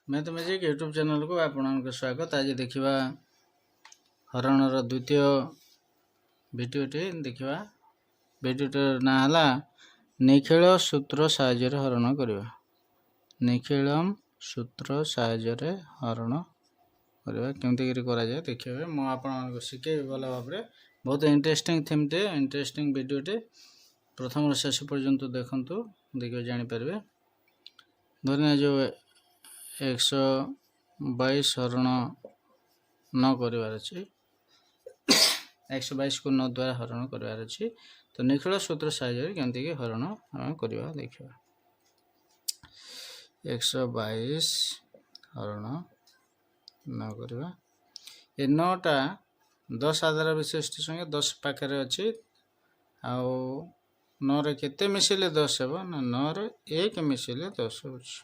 Mathematic YouTube channel को आपको स्वागत। आज देखा हरणर द्वितीय भिडियोटी देखा। भिडियोटर ना है निखिल सूत्र साहाय्य हरण करवा। निखिलम सूत्र साहाय्य हरण करवा केमती करा जाए देखिए। मुझे शिखे भल भाव में बहुत इंटरेस्टिंग थीमटे इंटरेस्टिंग भिडियोटे प्रथम शेष पर्यंत देखु देखिए जानीपर। धरना जो 122 हरण न करार अच्छी 122 को 9 द्वारा हरण करार अच्छी। तो निखिल सूत्र साहाय्य केमती हरण आम करवा देखा। 122 हरण न करवा ये 9टा 10 आधार विशिष्ट संख्या 10 पाखे अच्छी। आउ 9 रे केते मिसिले 10 हेबो ना 9 रे 1 मिसिले 10 होछि।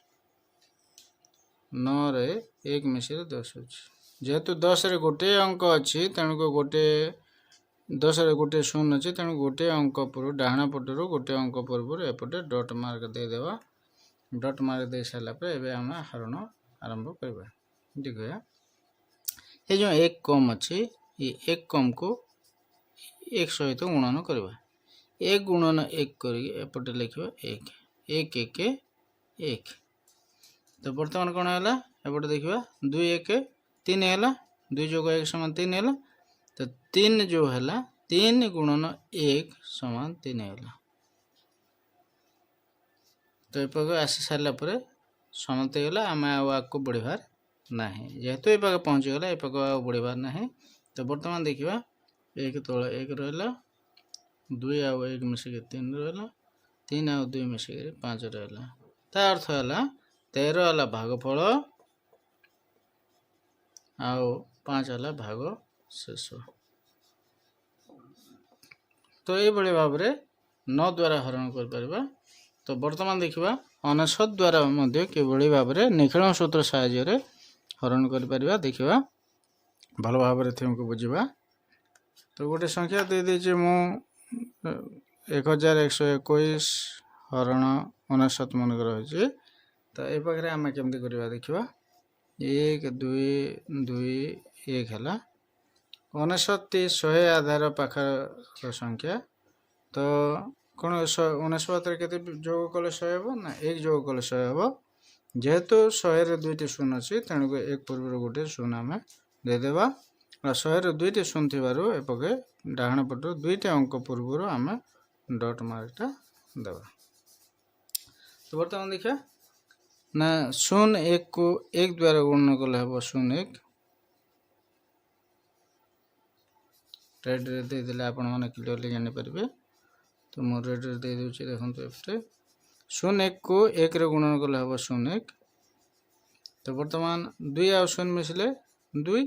9 रे 1 मिसिले 10 होछि। जेहेतु 10 रे गोटे अंक अच्छी तेणुक गोटे 10 रे गोटे शून्य अच्छी तेणु गोटे अंक पूर्व डाहाण पटरू गोटे अंक पूर्व एपटे डॉट मार्क दे देवा। डॉट मार्क दे सारा पर एबे हम हरण आरंभ करबा। देखिए ये जो 1 कम अच्छी ये 1 कम को 1 सहित गुणन करवा। 1 गुणन 1 करी एपटे लिखा 1 1 1 1। तो बर्तमान कौन है एपटे देखा 2 1 3 है 2 जोग 1 समान 3 है। तो 3 जो है 3 गुणन 1 समान 3 है। तो ये पाक आसी सारा पर समाप्त होगा। आम आपको बढ़ार ना जेहेतु ये पाक पहुँचीगला ये पाक बढ़ार ना। तो बर्तमान देखा 1 तले 1 रहा 2 आउ 1 मिसिक 3 रहा 3 आउ 2 मिसिक 5 रहा। ता अर्थ है 13 है भागफल आउ 5 है भाग शेष। तो ये भाव में 9 द्वारा हरण कर। तो वर्तमान देखा 99 द्वारा किभली भाव में निखिल सूत्र साहाय्य हरण कर देखा। भल भाव में थीम को बुझा। तो गोटे संख्या दे दीजिए मु 1121 हरण 99 मन रही। तो ये पाखे आम केमती करवा देखा 1 2 2 1 है 99 100 आधार पाखर संख्या। तो कौन 99 के जोग कले 100 हे ना 1 जोग कले 100 हे। जेहेतु 100 रे 2टी शून्य अच्छी तेणुक 1 पूर्व गोटे शून्य आम देदेवा। 100 रे 2टी शून्य थी एपके डाहाण पटर 2टी अंक पूर्व आम डॉट मार्कटा देवा। तो बर्तमान देखा ना 0 1 को 1 द्वारा गुणन कले हम 0 1 रेड रे दे देले आपण माने क्लियरली जानि परिबे। तो मो रेड रे दे दोछि देखंतु एफटे 0 1 को 1 रे गुणन कले हम 0 1। तो वर्तमान 2 आ 0 मिसले 2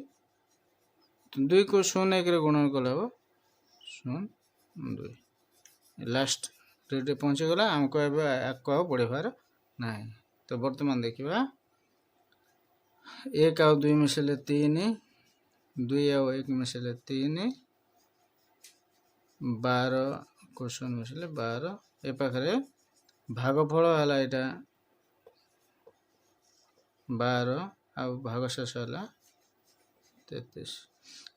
2 को 0 1 रे गुणन कले हम 0 2 लास्ट रेड रे पहुंची गला हमको एबे आको बढ़ेबार नाही। तो वर्तमान देखिबा 1 आउ 2 मिसले 3 2 आउ 1 मिसले 3 12 को 0 मिसले 12। ए पाखरे भागफल है यहाँ 12 आउ भाग शेष है 33।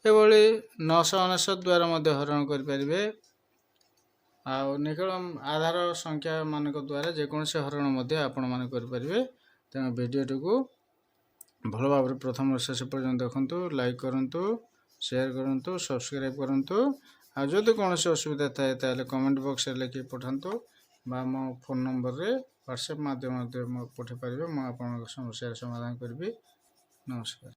एभली 999 द्वारा हरण करें। आउ निखिल आधार संख्या मान द्वारा जेकोसी हरण आपण मैंने करेंगे। तेणु भिडियोटी को भल भाव में प्रथम शेष पर्यटन देखूँ। लाइक करूँ शेयर करूँ सब्सक्राइब करूँ। आदि कौन असुविधा थाए कमेंट बॉक्स लिखि पठातु बा मो फोन नंबर रे व्हाट्सएप माध्यम पठे पारे। मुझे समस्या समाधान करी। नमस्कार।